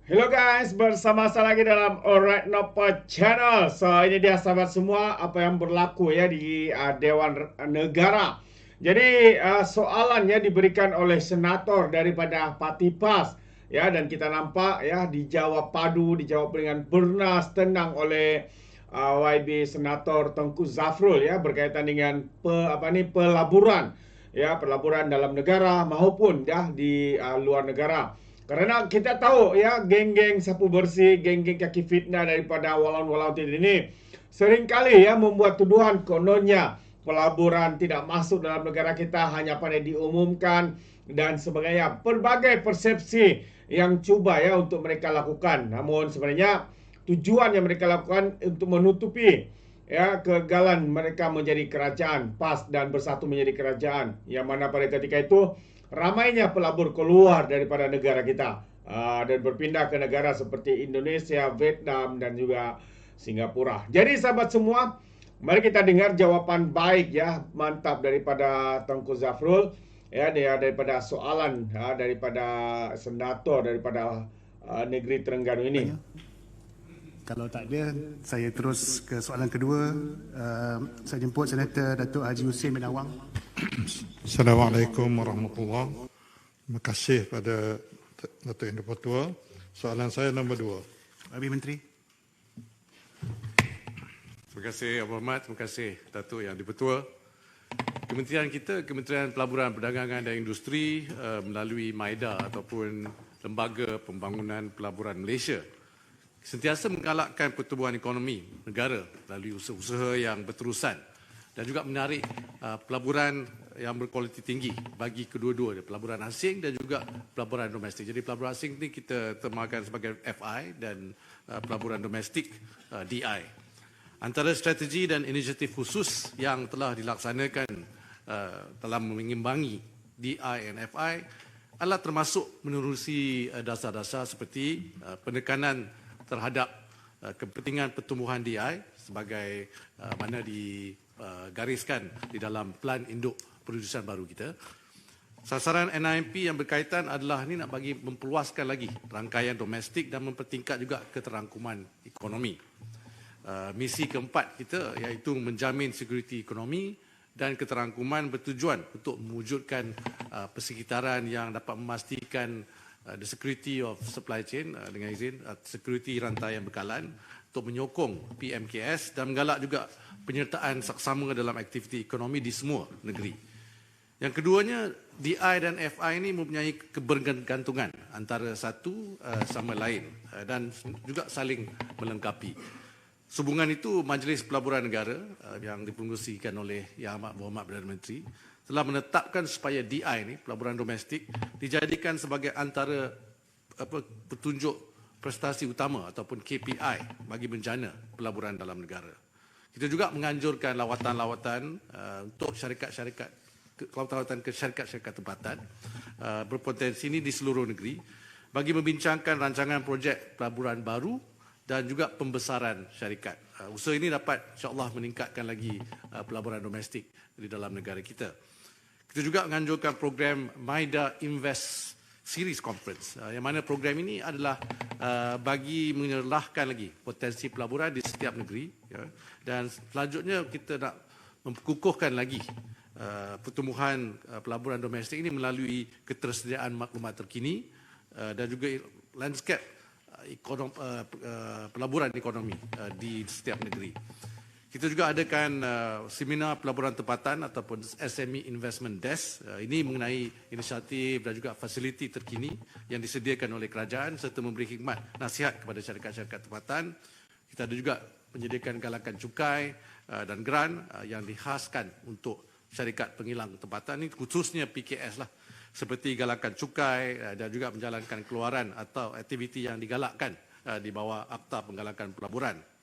Hello guys, bersama saya lagi dalam Alright Nopa Channel. So ini dia sahabat semua apa yang berlaku ya di Dewan Negara. Jadi soalannya diberikan oleh senator daripada Parti PAS ya, dan kita nampak ya dijawab padu, dijawab dengan bernas tenang oleh YB Senator Tengku Zafrul ya, berkaitan dengan pelaburan ya, pelaburan dalam negara maupun ya di luar negara. Karena kita tahu ya, geng-geng sapu bersih, geng-geng kaki fitnah daripada walau-walau ini seringkali ya membuat tuduhan kononnya pelaburan tidak masuk dalam negara kita hanya pada diumumkan dan sebagainya. Berbagai persepsi yang cuba ya untuk mereka lakukan. Namun sebenarnya tujuan yang mereka lakukan untuk menutupi ya kegagalan mereka menjadi kerajaan PAS dan bersatu menjadi kerajaan, yang mana pada ketika itu ramainya pelabur keluar daripada negara kita dan berpindah ke negara seperti Indonesia, Vietnam dan juga Singapura. Jadi sahabat semua, mari kita dengar jawaban baik ya, mantap daripada Tengku Zafrul ya, dia daripada soalan daripada senator daripada negeri Terengganu ini. Kalau tak ada, saya terus ke soalan kedua. Saya jemput Senator Datuk Haji Hussein bin Awang. Assalamualaikum warahmatullahi wabarakatuh. Terima kasih pada Datuk Yang di-Pertua. Soalan saya nombor 2. Habis Menteri. Terima kasih Abu Ahmad, terima kasih Datuk Yang di-Pertua. Kementerian kita, Kementerian Pelaburan Perdagangan dan Industri melalui MAIDA ataupun Lembaga Pembangunan Pelaburan Malaysia sentiasa menggalakkan pertumbuhan ekonomi negara melalui usaha-usaha yang berterusan dan juga menarik pelaburan yang berkualiti tinggi bagi kedua-dua, pelaburan asing dan juga pelaburan domestik. Jadi pelaburan asing ini kita termakan sebagai FI dan pelaburan domestik DI. Antara strategi dan inisiatif khusus yang telah dilaksanakan dalam mengimbangi DI dan FI adalah termasuk menerusi dasar-dasar seperti penekanan terhadap kepentingan pertumbuhan DI sebagai mana digariskan di dalam Plan Induk Produsen baru kita. Sasaran NIMP yang berkaitan adalah ini nak bagi memperluaskan lagi rangkaian domestik dan mempertingkat juga keterangkuman ekonomi. Misi keempat kita iaitu menjamin sekuriti ekonomi dan keterangkuman bertujuan untuk mewujudkan persekitaran yang dapat memastikan the security of supply chain, dengan izin security rantai yang bekalan untuk menyokong PMKS dan menggalak juga penyertaan saksama dalam aktiviti ekonomi di semua negeri. Yang keduanya, DI dan FI ini mempunyai kebergantungan antara satu sama lain dan juga saling melengkapi. Sehubungan itu, Majlis Pelaburan Negara yang dipengerusikan oleh Yang Amat Berhormat Perdana Menteri telah menetapkan supaya DI ini, pelaburan domestik, dijadikan sebagai antara petunjuk prestasi utama ataupun KPI bagi menjana pelaburan dalam negara. Kita juga menganjurkan lawatan-lawatan untuk syarikat-syarikat, lawatan ke syarikat-syarikat tempatan berpotensi ini di seluruh negeri bagi membincangkan rancangan projek pelaburan baru dan juga pembesaran syarikat. Usaha ini dapat insya-Allah meningkatkan lagi pelaburan domestik di dalam negara kita. Kita juga menganjurkan program MAIDA Invest Series Conference, yang mana program ini adalah bagi menyerlahkan lagi potensi pelaburan di setiap negeri, ya, dan selanjutnya kita nak memkukuhkan lagi pertumbuhan pelaburan domestik ini melalui ketersediaan maklumat terkini dan juga landscape pelaburan ekonomi di setiap negeri. Kita juga adakan seminar pelaburan tempatan ataupun SME Investment Desk. Ini mengenai inisiatif dan juga fasiliti terkini yang disediakan oleh kerajaan serta memberi khidmat nasihat kepada syarikat-syarikat tempatan. Kita ada juga menyediakan galakan cukai dan grant yang dikhaskan untuk syarikat penghilang tempatan ini, khususnya PKS lah, seperti galakan cukai dan juga menjalankan keluaran atau aktiviti yang digalakkan di bawah Akta Penggalakan Pelaburan.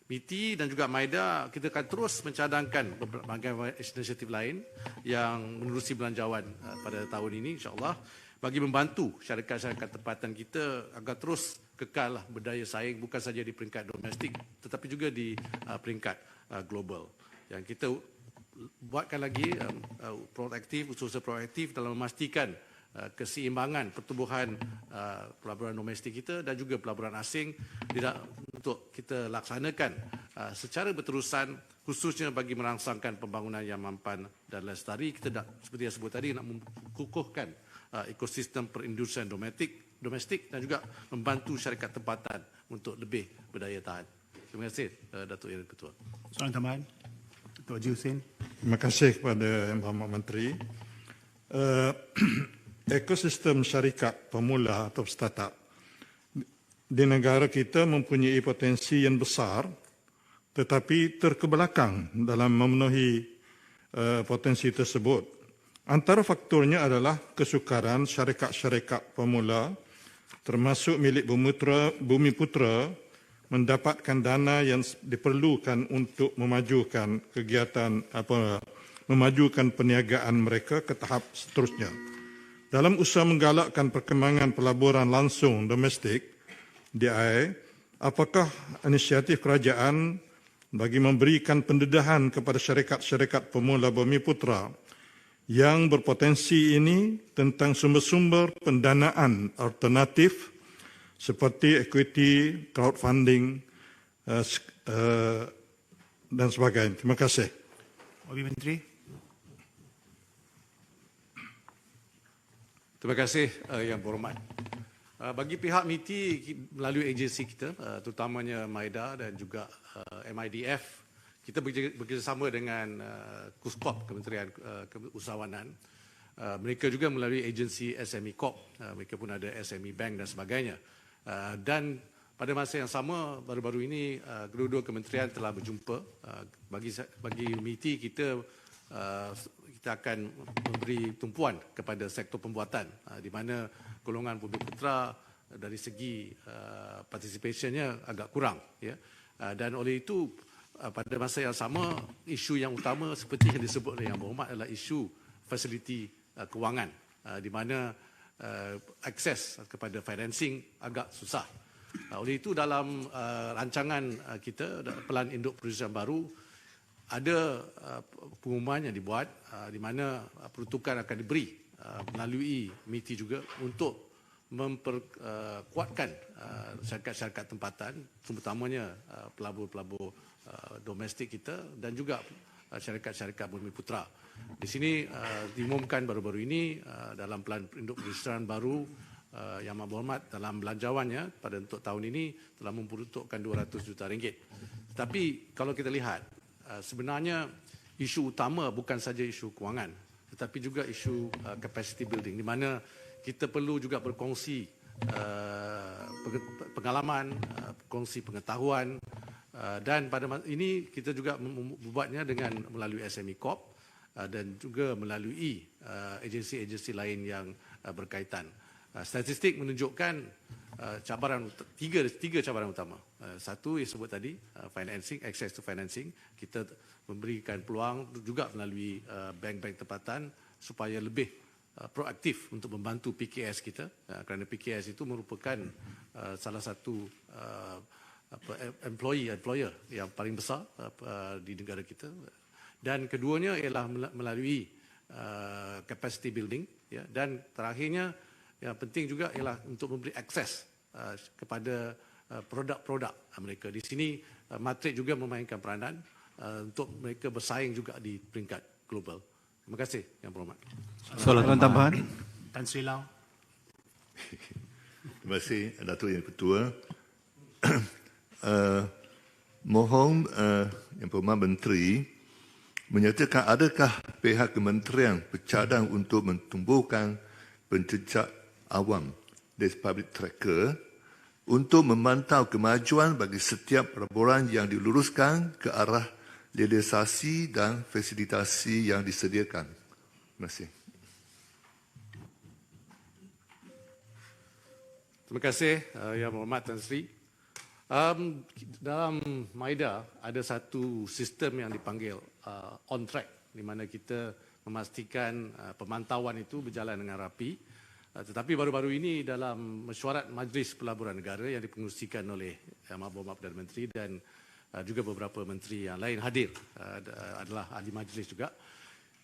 MITI dan juga MAIDA, kita akan terus mencadangkan berbagai inisiatif lain yang menerusi belanjawan pada tahun ini insya-Allah bagi membantu syarikat-syarikat tempatan kita agar terus kekal berdaya saing bukan saja di peringkat domestik tetapi juga di peringkat global. Yang kita buatkan lagi proaktif, usaha proaktif dalam memastikan keseimbangan pertumbuhan pelaburan domestik kita dan juga pelaburan asing untuk kita laksanakan secara berterusan, khususnya bagi merangsangkan pembangunan yang mampan dan lestari. Kita seperti yang sebut tadi, nak mengukuhkan ekosistem perindustrian domestik dan juga membantu syarikat tempatan untuk lebih berdaya tahan. Terima kasih, Datuk Yang Ketua. Soalan tambahan, Datuk Haji Hussein. Terima kasih kepada Yang Berhormat Menteri. Ekosistem syarikat pemula atau startup di negara kita mempunyai potensi yang besar tetapi terkebelakang dalam memenuhi potensi tersebut. Antara faktornya adalah kesukaran syarikat-syarikat pemula termasuk milik Bumiputera mendapatkan dana yang diperlukan untuk memajukan memajukan perniagaan mereka ke tahap seterusnya. Dalam usaha menggalakkan perkembangan pelaburan langsung domestik, DI, apakah inisiatif kerajaan bagi memberikan pendedahan kepada syarikat-syarikat pemula Bumiputera yang berpotensi ini tentang sumber-sumber pendanaan alternatif seperti equity, crowdfunding, dan sebagainya. Terima kasih. Wabi Menteri. Terima kasih Yang Berhormat. Bagi pihak MITI melalui agensi kita, terutamanya MIDA dan juga MIDF, kita bekerjasama dengan KUSKOP, Kementerian Keusahawanan. Mereka juga melalui agensi SME Corp. Mereka pun ada SME Bank dan sebagainya. Dan pada masa yang sama, baru-baru ini kedua-dua kementerian telah berjumpa. Bagi MITI kita akan memberi tumpuan kepada sektor pembuatan di mana golongan Bumiputera dari segi participationnya agak kurang, ya. Dan oleh itu pada masa yang sama isu yang utama seperti yang disebut oleh Yang Berhormat adalah isu fasiliti kewangan di mana akses kepada financing agak susah. Oleh itu dalam rancangan kita Pelan Induk Perindustrian Baru ada pengumuman yang dibuat di mana peruntukan akan diberi melalui MITI juga untuk memperkuatkan syarikat-syarikat tempatan, terutamanya pelabur-pelabur domestik kita dan juga syarikat-syarikat Bumiputera. Di sini diumumkan baru-baru ini dalam Pelan Induk Perindustrian Baru Yang Berhormat dalam belanjawannya pada untuk tahun ini telah memperuntukkan RM200 juta. Tetapi kalau kita lihat sebenarnya isu utama bukan saja isu kewangan tetapi juga isu capacity building di mana kita perlu juga berkongsi pengalaman, berkongsi pengetahuan dan pada ini kita juga membuatnya dengan melalui SME Corp dan juga melalui agensi-agensi lain yang berkaitan. Statistik menunjukkan tiga cabaran utama. Satu yang sebut tadi, financing, access to financing. Kita memberikan peluang juga melalui bank-bank tempatan supaya lebih proaktif untuk membantu PKS kita, kerana PKS itu merupakan salah satu employer yang paling besar di negara kita. Dan keduanya ialah melalui capacity building, ya. Dan terakhirnya yang penting juga ialah untuk memberi akses kepada produk-produk mereka. Di sini Matrik juga memainkan peranan untuk mereka bersaing juga di peringkat global. Terima kasih Yang Berhormat. Soalan tambahan. Tan Sri Lau. Terima kasih Datuk Yang Ketua. Mohon Yang Berhormat Menteri menyatakan adakah pihak kementerian bercadang untuk mentumbuhkan penjejak awam dari public tracker untuk memantau kemajuan bagi setiap pelaburan yang diluruskan ke arah realisasi dan fasilitasi yang disediakan. Terima kasih. Terima kasih Yang Berhormat Tan Sri. Dalam MIDA ada satu sistem yang dipanggil on track di mana kita memastikan pemantauan itu berjalan dengan rapi. Tetapi baru-baru ini dalam mesyuarat Majlis Pelaburan Negara yang dipengerusikan oleh Yang Berhormat Perdana Menteri dan juga beberapa menteri yang lain hadir adalah ahli majlis juga.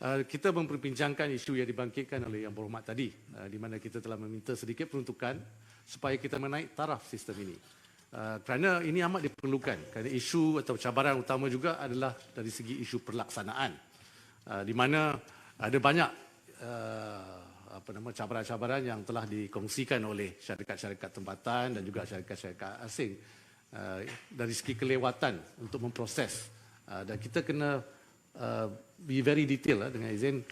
kita memperbincangkan isu yang dibangkitkan oleh Yang Berhormat tadi, di mana kita telah meminta sedikit peruntukan supaya kita menaik taraf sistem ini. Kerana ini amat diperlukan, kerana isu atau cabaran utama juga adalah dari segi isu pelaksanaan, di mana ada banyak cabaran-cabaran yang telah dikongsikan oleh syarikat-syarikat tempatan dan juga syarikat-syarikat asing dari segi kelewatan untuk memproses, dan kita kena be very detail dengan izin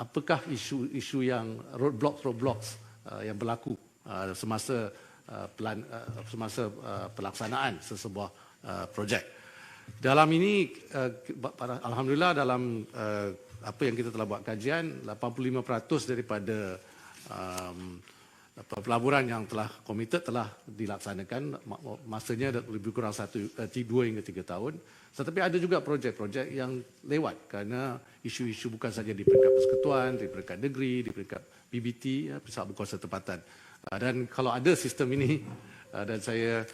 apakah isu yang roadblocks yang berlaku semasa pelaksanaan sesebuah projek. Dalam ini alhamdulillah dalam apa yang kita telah buat kajian, 85% daripada pelaburan yang telah komited telah dilaksanakan, masanya lebih kurang 2 hingga 3 tahun. Tetapi ada juga projek-projek yang lewat kerana isu-isu bukan saja di peringkat persekutuan, di peringkat negeri, di peringkat PBT, Pusat Berkuasa Tempatan. Dan kalau ada sistem ini, dan saya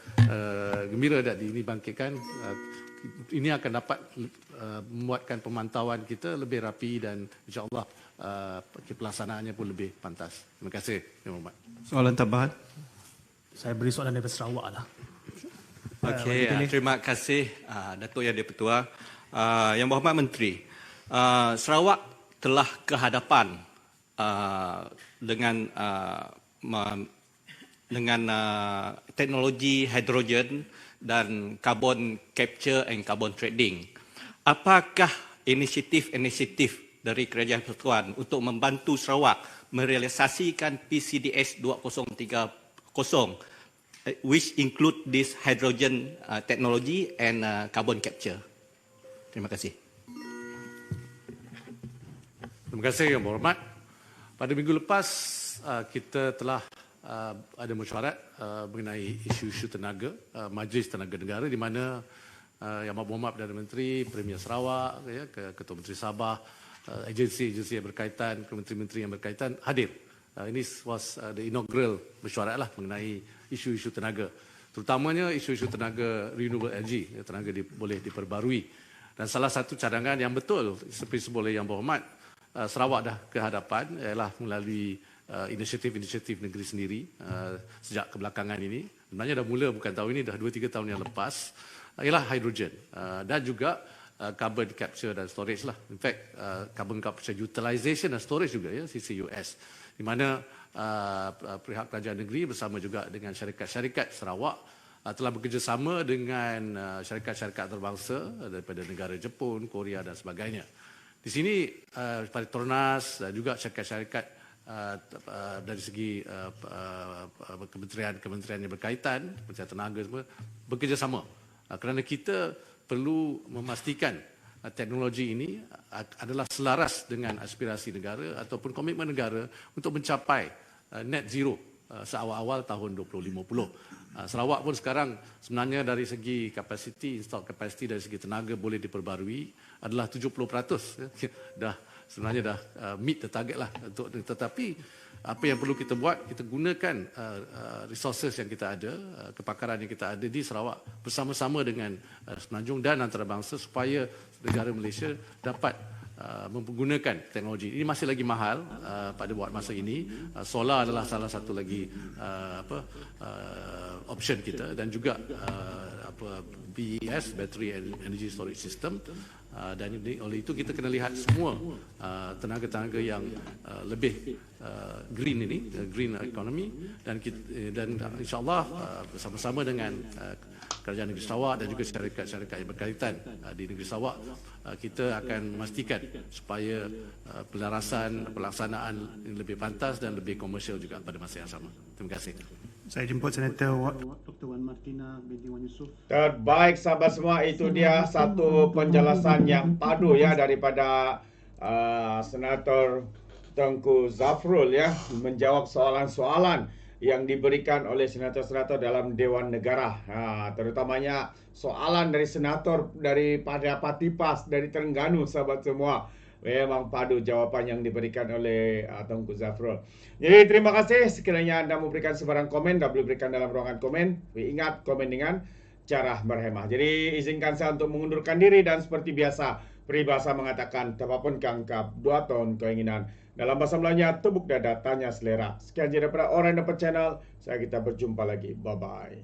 gembira dat ini bangkitkan, ini akan dapat membuatkan pemantauan kita lebih rapi dan insya-Allah pelaksanaannya pun lebih pantas. Terima kasih, Yang Berhormat. Soalan tambahan? Saya beri soalan dari Sarawak lah. Okey, terima kasih Datuk Yang di-Pertua. Yang Berhormat Menteri, Sarawak telah ke hadapan dengan teknologi hidrogen dan carbon capture and carbon trading. Apakah inisiatif dari Kerajaan Persekutuan untuk membantu Sarawak merealisasikan PCDS 2030 which include this hydrogen technology and carbon capture? Terima kasih. Terima kasih Yang Berhormat. Pada minggu lepas kita telah ada mesyuarat mengenai isu-isu tenaga, Majlis Tenaga Negara, di mana Yang Berhormat Perdana Menteri, Premier Sarawak, Ketua Menteri Sabah, agensi-agensi yang berkaitan, kementeri-menteri yang berkaitan hadir. Ini was the inaugural mesyuarat lah mengenai isu-isu tenaga, terutamanya isu-isu tenaga renewable energy, tenaga boleh diperbarui. Dan salah satu cadangan yang betul seperti oleh Yang Berhormat, Sarawak dah ke hadapan ialah melalui inisiatif-inisiatif negeri sendiri sejak kebelakangan ini. Sebenarnya dah mula bukan tahun ini, dah 2-3 tahun yang lepas, ialah hydrogen dan juga carbon capture dan storage lah. In fact, carbon capture utilization dan storage juga, ya, CCUS, di mana pihak kerajaan negeri bersama juga dengan syarikat-syarikat Sarawak telah bekerjasama dengan syarikat-syarikat antarabangsa daripada negara Jepun, Korea dan sebagainya. Di sini Petronas dan juga syarikat-syarikat dari segi kementerian yang berkaitan, Kementerian Tenaga semua bekerjasama kerana kita perlu memastikan teknologi ini adalah selaras dengan aspirasi negara ataupun komitmen negara untuk mencapai net zero seawal-awal tahun 2050. Sarawak pun sekarang sebenarnya dari segi kapasiti, install capacity dari segi tenaga boleh diperbarui adalah 70%. Sebenarnya dah meet the target lah. Tetapi apa yang perlu kita buat, kita gunakan resources yang kita ada, kepakaran yang kita ada di Sarawak bersama-sama dengan Semenanjung dan antarabangsa supaya negara Malaysia dapat menggunakan teknologi. Ini masih lagi mahal pada buat masa ini. Solar adalah salah satu lagi option kita, dan juga BES, Battery Energy Storage System. Dan oleh itu kita kena lihat semua tenaga-tenaga yang lebih green ini, green economy, dan insyaAllah bersama-sama dengan Kerajaan Negeri Sarawak dan juga syarikat-syarikat yang berkaitan di Negeri Sarawak, kita akan memastikan supaya pelaksanaan ini lebih pantas dan lebih komersial juga pada masa yang sama. Terima kasih. Saya jemput Senator Dr. Wan Martina binti Wan Yusof. Baik sahabat semua, itu dia satu penjelasan yang padu ya daripada Senator Tengku Zafrul ya, menjawab soalan-soalan yang diberikan oleh senator-senator dalam Dewan Negara. Terutamanya soalan dari senator daripada Patipas dari Terengganu, sahabat semua. Memang padu jawapan yang diberikan oleh Tengku Zafrul. Jadi terima kasih sekiranya anda memberikan sebarang komen, boleh berikan dalam ruangan komen. Ingat, komen dengan cara berhemah. Jadi izinkan saya untuk mengundurkan diri dan seperti biasa Peribahasa mengatakan, tapapun kangkap, 2 tahun keinginan. Dalam bahasa Melayunya, tepuk dada, tanya selera. Sekian je daripada Orang Dapat Channel. Saya kita berjumpa lagi. Bye-bye.